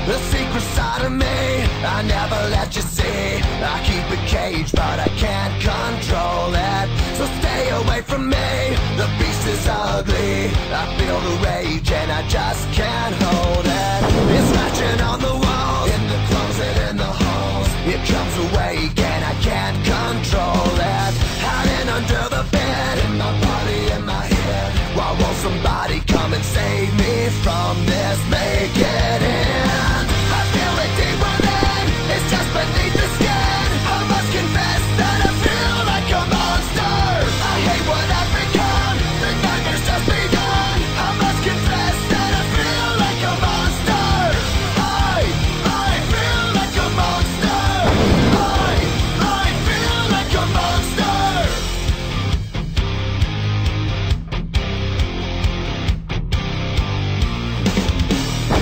The secret side of me, I never let you see. I keep it caged, but I can't control it. So stay away from me, the beast is ugly. I feel the rage and I just can't hold it. It's scratching on the walls, in the closet, in the halls. It comes awake and I can't control it. Hiding under the bed, in my body, in my head. Why won't somebody come and save me from this? Make it end. I feel it deep within, it's just beneath the skin. I must confess that I feel like a monster. I hate what I've become, the nightmare's just begun. I must confess that I feel like a monster. I feel like a monster. I feel like a monster.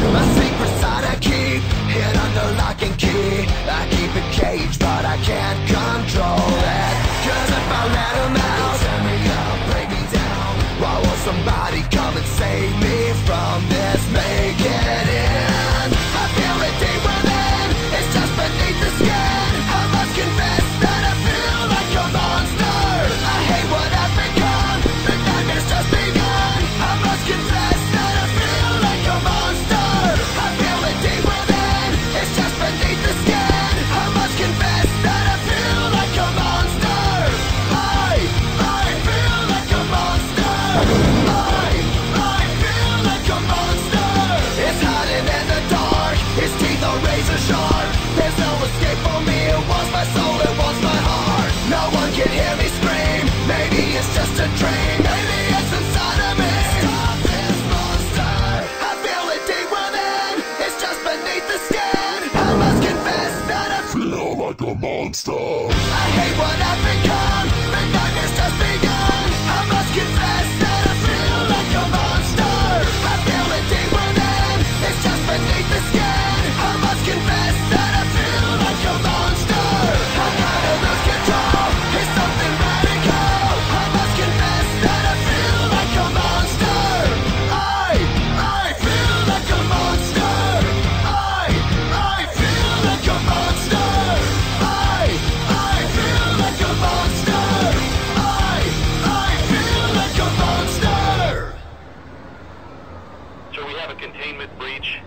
My secret side I keep hid under lock and key. I keep it caged, but I can't control it. Cause if I let him out, tear me up, break me down. Why won't somebody come and save me from this? Make it end. I feel it deep within, it's just beneath the skin. I must confess that I feel like a monster. I hate what I've become, the nightmare's just begun. I must confess that I feel like a monster. I feel it deep within, it's just beneath the skin. I must confess that I feel like a monster. I feel like a monster. I feel like a monster. It's hiding in the dark, its teeth are razor sharp. There's no escape for me, it wants my soul, it wants my heart. No one can hear me scream, maybe it's just a dream. Maybe it's inside of me. Stop this monster. I feel it deep within, it's just beneath the skin. I must confess that I feel like a monster. I hate what I've become, the nightmare's just begun. I must confess that I feel like a monster. I feel it deep within, it's just beneath the skin. I must confess that I feel like a monster. I gotta lose control, it's something radical. I must confess that I feel like a monster. I feel like a monster. I feel like a monster. I feel like a monster. I feel like a monster. So we have a containment breach.